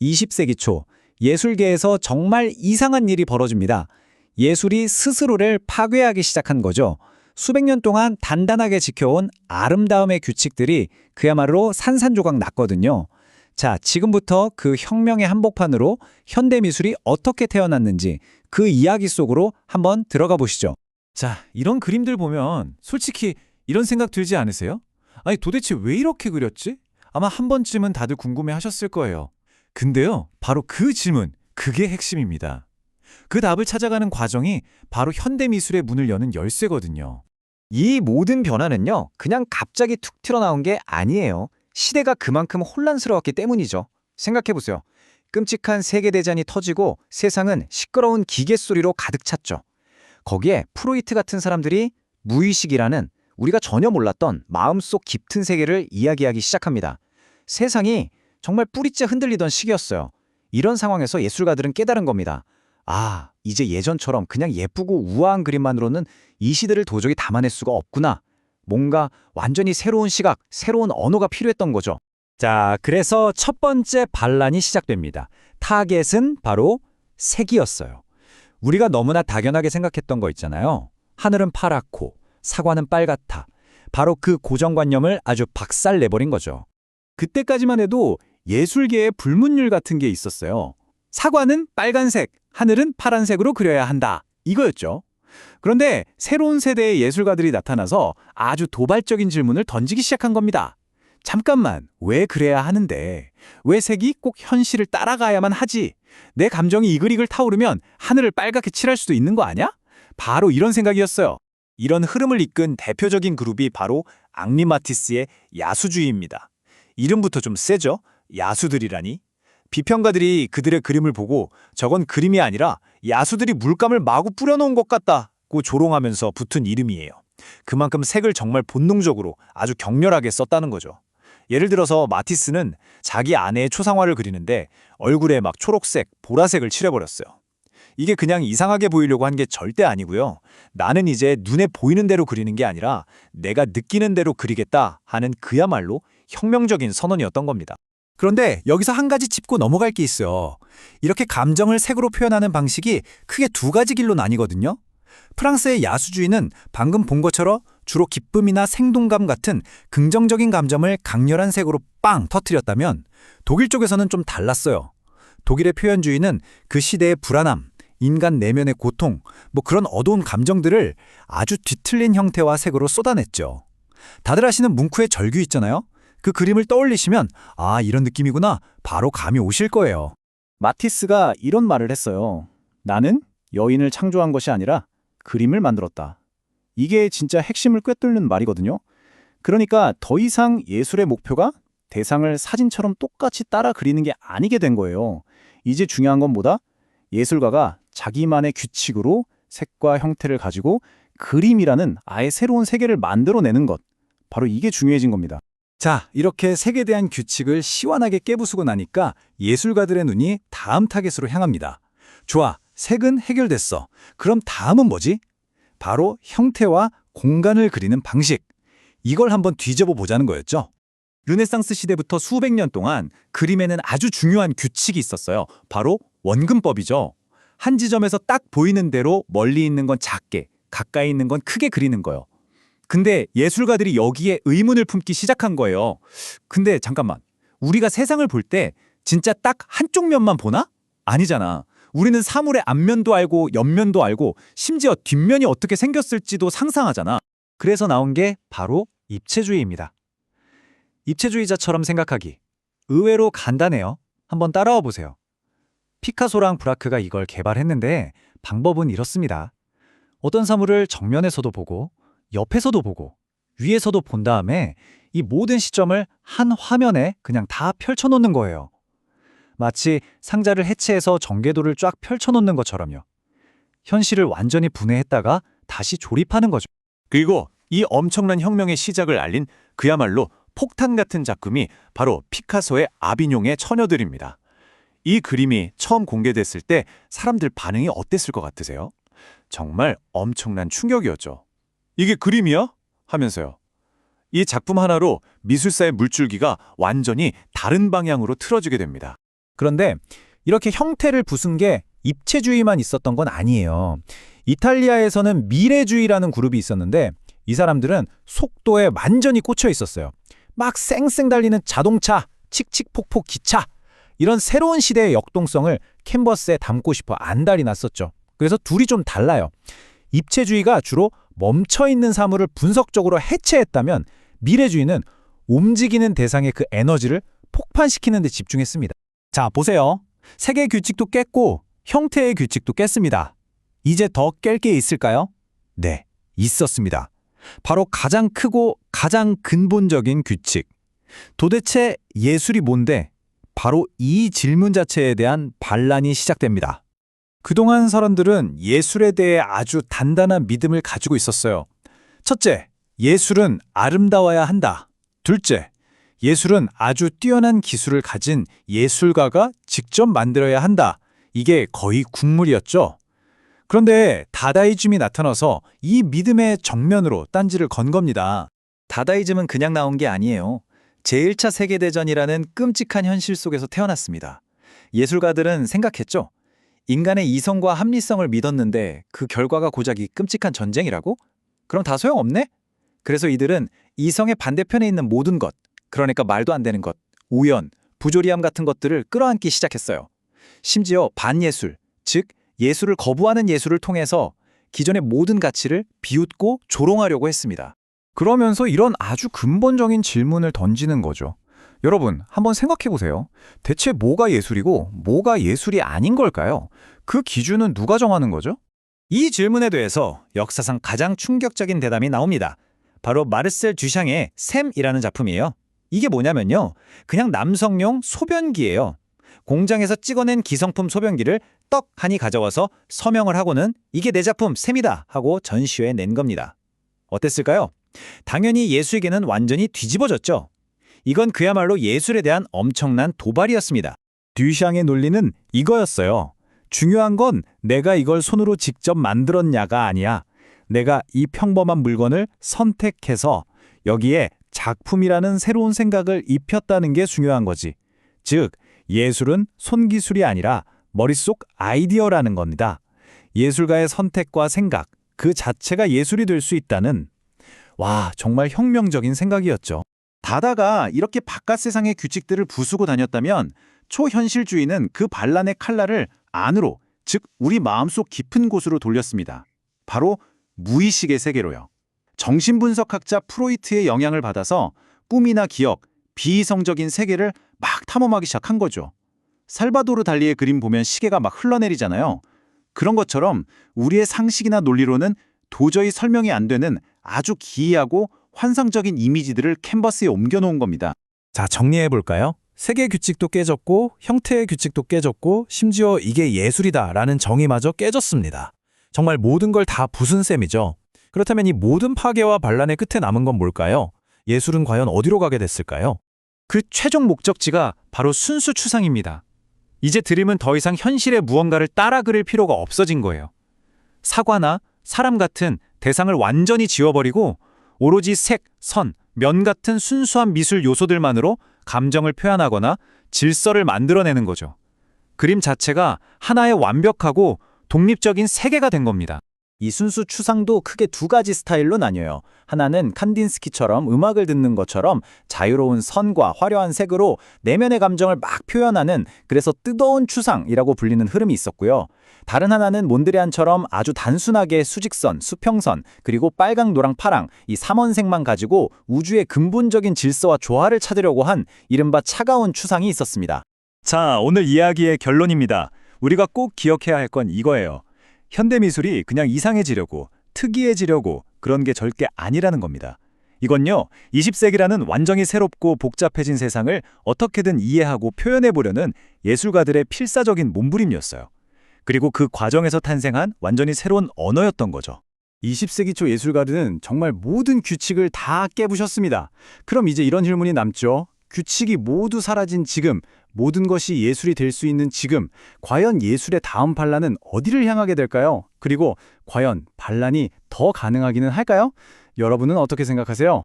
20세기 초 예술계에서 정말 이상한 일이 벌어집니다. 예술이 스스로를 파괴하기 시작한 거죠. 수백 년 동안 단단하게 지켜온 아름다움의 규칙들이 그야말로 산산조각 났거든요. 자, 지금부터 그 혁명의 한복판으로 현대미술이 어떻게 태어났는지 그 이야기 속으로 한번 들어가 보시죠. 자, 이런 그림들 보면 솔직히 이런 생각 들지 않으세요? 아니, 도대체 왜 이렇게 그렸지? 아마 한 번쯤은 다들 궁금해 하셨을 거예요. 근데요, 바로 그 질문, 그게 핵심입니다. 그 답을 찾아가는 과정이 바로 현대미술의 문을 여는 열쇠거든요. 이 모든 변화는요, 그냥 갑자기 툭 튀어나온 게 아니에요. 시대가 그만큼 혼란스러웠기 때문이죠. 생각해보세요. 끔찍한 세계대전이 터지고 세상은 시끄러운 기계 소리로 가득 찼죠. 거기에 프로이트 같은 사람들이 무의식이라는 우리가 전혀 몰랐던 마음속 깊은 세계를 이야기하기 시작합니다. 세상이 정말 뿌리째 흔들리던 시기였어요. 이런 상황에서 예술가들은 깨달은 겁니다. 아, 이제 예전처럼 그냥 예쁘고 우아한 그림만으로는 이 시대를 도저히 담아낼 수가 없구나. 뭔가 완전히 새로운 시각, 새로운 언어가 필요했던 거죠. 자, 그래서 첫 번째 반란이 시작됩니다. 타겟은 바로 색이었어요. 우리가 너무나 당연하게 생각했던 거 있잖아요. 하늘은 파랗고 사과는 빨갛다. 바로 그 고정관념을 아주 박살내버린 거죠. 그때까지만 해도 예술계의 불문율 같은 게 있었어요. 사과는 빨간색, 하늘은 파란색으로 그려야 한다. 이거였죠. 그런데 새로운 세대의 예술가들이 나타나서 아주 도발적인 질문을 던지기 시작한 겁니다. 잠깐만, 왜 그래야 하는데? 왜 색이 꼭 현실을 따라가야만 하지? 내 감정이 이글이글 타오르면 하늘을 빨갛게 칠할 수도 있는 거 아니야? 바로 이런 생각이었어요. 이런 흐름을 이끈 대표적인 그룹이 바로 앙리 마티스의 야수주의입니다. 이름부터 좀 세죠? 야수들이라니. 비평가들이 그들의 그림을 보고 저건 그림이 아니라 야수들이 물감을 마구 뿌려놓은 것 같다고 조롱하면서 붙은 이름이에요. 그만큼 색을 정말 본능적으로 아주 격렬하게 썼다는 거죠. 예를 들어서 마티스는 자기 아내의 초상화를 그리는데 얼굴에 막 초록색, 보라색을 칠해버렸어요. 이게 그냥 이상하게 보이려고 한 게 절대 아니고요. 나는 이제 눈에 보이는 대로 그리는 게 아니라 내가 느끼는 대로 그리겠다 하는 그야말로 혁명적인 선언이었던 겁니다. 그런데 여기서 한 가지 짚고 넘어갈 게 있어요. 이렇게 감정을 색으로 표현하는 방식이 크게 두 가지 길로 나뉘거든요. 프랑스의 야수주의는 방금 본 것처럼 주로 기쁨이나 생동감 같은 긍정적인 감정을 강렬한 색으로 빵 터뜨렸다면 독일 쪽에서는 좀 달랐어요. 독일의 표현주의는 그 시대의 불안함, 인간 내면의 고통, 그런 어두운 감정들을 아주 뒤틀린 형태와 색으로 쏟아냈죠. 다들 아시는 뭉크의 절규 있잖아요. 그 그림을 떠올리시면 아, 이런 느낌이구나 바로 감이 오실 거예요. 마티스가 이런 말을 했어요. 나는 여인을 창조한 것이 아니라 그림을 만들었다. 이게 진짜 핵심을 꿰뚫는 말이거든요. 그러니까 더 이상 예술의 목표가 대상을 사진처럼 똑같이 따라 그리는 게 아니게 된 거예요. 이제 중요한 건 뭐다? 예술가가 자기만의 규칙으로 색과 형태를 가지고 그림이라는 아예 새로운 세계를 만들어내는 것. 바로 이게 중요해진 겁니다. 자, 이렇게 색에 대한 규칙을 시원하게 깨부수고 나니까 예술가들의 눈이 다음 타겟으로 향합니다. 좋아, 색은 해결됐어. 그럼 다음은 뭐지? 바로 형태와 공간을 그리는 방식. 이걸 한번 뒤집어 보자는 거였죠. 르네상스 시대부터 수백 년 동안 그림에는 아주 중요한 규칙이 있었어요. 바로 원근법이죠. 한 지점에서 딱 보이는 대로 멀리 있는 건 작게, 가까이 있는 건 크게 그리는 거예요. 근데 예술가들이 여기에 의문을 품기 시작한 거예요. 근데 잠깐만, 우리가 세상을 볼 때 진짜 딱 한쪽 면만 보나? 아니잖아. 우리는 사물의 앞면도 알고 옆면도 알고 심지어 뒷면이 어떻게 생겼을지도 상상하잖아. 그래서 나온 게 바로 입체주의입니다. 입체주의자처럼 생각하기. 의외로 간단해요. 한번 따라와 보세요. 피카소랑 브라크가 이걸 개발했는데 방법은 이렇습니다. 어떤 사물을 정면에서도 보고 옆에서도 보고 위에서도 본 다음에 이 모든 시점을 한 화면에 그냥 다 펼쳐놓는 거예요. 마치 상자를 해체해서 전개도를 쫙 펼쳐놓는 것처럼요. 현실을 완전히 분해했다가 다시 조립하는 거죠. 그리고 이 엄청난 혁명의 시작을 알린 그야말로 폭탄 같은 작품이 바로 피카소의 아비뇽의 처녀들입니다. 이 그림이 처음 공개됐을 때 사람들 반응이 어땠을 것 같으세요? 정말 엄청난 충격이었죠. 이게 그림이야? 하면서요. 이 작품 하나로 미술사의 물줄기가 완전히 다른 방향으로 틀어지게 됩니다. 그런데 이렇게 형태를 부순 게 입체주의만 있었던 건 아니에요. 이탈리아에서는 미래주의라는 그룹이 있었는데 이 사람들은 속도에 완전히 꽂혀 있었어요. 막 쌩쌩 달리는 자동차, 칙칙폭폭 기차, 이런 새로운 시대의 역동성을 캔버스에 담고 싶어 안달이 났었죠. 그래서 둘이 좀 달라요. 입체주의가 주로 멈춰있는 사물을 분석적으로 해체했다면 미래주의는 움직이는 대상의 그 에너지를 폭발시키는 데 집중했습니다. 자, 보세요. 색의 규칙도 깼고 형태의 규칙도 깼습니다. 이제 더 깰 게 있을까요? 네, 있었습니다. 바로 가장 크고 가장 근본적인 규칙. 도대체 예술이 뭔데? 바로 이 질문 자체에 대한 반란이 시작됩니다. 그동안 사람들은 예술에 대해 아주 단단한 믿음을 가지고 있었어요. 첫째, 예술은 아름다워야 한다. 둘째, 예술은 아주 뛰어난 기술을 가진 예술가가 직접 만들어야 한다. 이게 거의 국물이었죠. 그런데 다다이즘이 나타나서 이 믿음의 정면으로 딴지를 건 겁니다. 다다이즘은 그냥 나온 게 아니에요. 제1차 세계대전이라는 끔찍한 현실 속에서 태어났습니다. 예술가들은 생각했죠. 인간의 이성과 합리성을 믿었는데 그 결과가 고작 이 끔찍한 전쟁이라고? 그럼 다 소용없네? 그래서 이들은 이성의 반대편에 있는 모든 것, 그러니까 말도 안 되는 것, 우연, 부조리함 같은 것들을 끌어안기 시작했어요. 심지어 반예술, 즉 예술을 거부하는 예술을 통해서 기존의 모든 가치를 비웃고 조롱하려고 했습니다. 그러면서 이런 아주 근본적인 질문을 던지는 거죠. 여러분, 한번 생각해 보세요. 대체 뭐가 예술이고 뭐가 예술이 아닌 걸까요? 그 기준은 누가 정하는 거죠? 이 질문에 대해서 역사상 가장 충격적인 대답이 나옵니다. 바로 마르셀 듀샹의 샘이라는 작품이에요. 이게 뭐냐면요. 그냥 남성용 소변기예요. 공장에서 찍어낸 기성품 소변기를 떡하니 가져와서 서명을 하고는 이게 내 작품 샘이다 하고 전시회에 낸 겁니다. 어땠을까요? 당연히 예술계는 완전히 뒤집어졌죠. 이건 그야말로 예술에 대한 엄청난 도발이었습니다. 듀샹의 논리는 이거였어요. 중요한 건 내가 이걸 손으로 직접 만들었냐가 아니야. 내가 이 평범한 물건을 선택해서 여기에 작품이라는 새로운 생각을 입혔다는 게 중요한 거지. 즉, 예술은 손기술이 아니라 머릿속 아이디어라는 겁니다. 예술가의 선택과 생각, 그 자체가 예술이 될 수 있다는, 와, 정말 혁명적인 생각이었죠. 다다가 이렇게 바깥 세상의 규칙들을 부수고 다녔다면 초현실주의는 그 반란의 칼날을 안으로, 즉 우리 마음속 깊은 곳으로 돌렸습니다. 바로 무의식의 세계로요. 정신분석학자 프로이트의 영향을 받아서 꿈이나 기억, 비이성적인 세계를 막 탐험하기 시작한 거죠. 살바도르 달리의 그림 보면 시계가 막 흘러내리잖아요. 그런 것처럼 우리의 상식이나 논리로는 도저히 설명이 안 되는 아주 기이하고 환상적인 이미지들을 캔버스에 옮겨놓은 겁니다. 자, 정리해볼까요? 색의 규칙도 깨졌고 형태의 규칙도 깨졌고 심지어 이게 예술이다라는 정의마저 깨졌습니다. 정말 모든 걸 다 부순 셈이죠. 그렇다면 이 모든 파괴와 반란의 끝에 남은 건 뭘까요? 예술은 과연 어디로 가게 됐을까요? 그 최종 목적지가 바로 순수 추상입니다. 이제 드림은 더 이상 현실의 무언가를 따라 그릴 필요가 없어진 거예요. 사과나 사람 같은 대상을 완전히 지워버리고 오로지 색, 선, 면 같은 순수한 미술 요소들만으로 감정을 표현하거나 질서를 만들어내는 거죠. 그림 자체가 하나의 완벽하고 독립적인 세계가 된 겁니다. 이 순수 추상도 크게 두 가지 스타일로 나뉘어요. 하나는 칸딘스키처럼 음악을 듣는 것처럼 자유로운 선과 화려한 색으로 내면의 감정을 막 표현하는, 그래서 뜨거운 추상이라고 불리는 흐름이 있었고요. 다른 하나는 몬드리안처럼 아주 단순하게 수직선, 수평선, 그리고 빨강, 노랑, 파랑 이 3원색만 가지고 우주의 근본적인 질서와 조화를 찾으려고 한 이른바 차가운 추상이 있었습니다. 자, 오늘 이야기의 결론입니다. 우리가 꼭 기억해야 할 건 이거예요. 현대미술이 그냥 이상해지려고, 특이해지려고 그런 게 절대 아니라는 겁니다. 이건요, 20세기라는 완전히 새롭고 복잡해진 세상을 어떻게든 이해하고 표현해보려는 예술가들의 필사적인 몸부림이었어요. 그리고 그 과정에서 탄생한 완전히 새로운 언어였던 거죠. 20세기 초 예술가들은 정말 모든 규칙을 다 깨부셨습니다. 그럼 이제 이런 질문이 남죠. 규칙이 모두 사라진 지금, 모든 것이 예술이 될 수 있는 지금, 과연 예술의 다음 반란은 어디를 향하게 될까요? 그리고 과연 반란이 더 가능하기는 할까요? 여러분은 어떻게 생각하세요?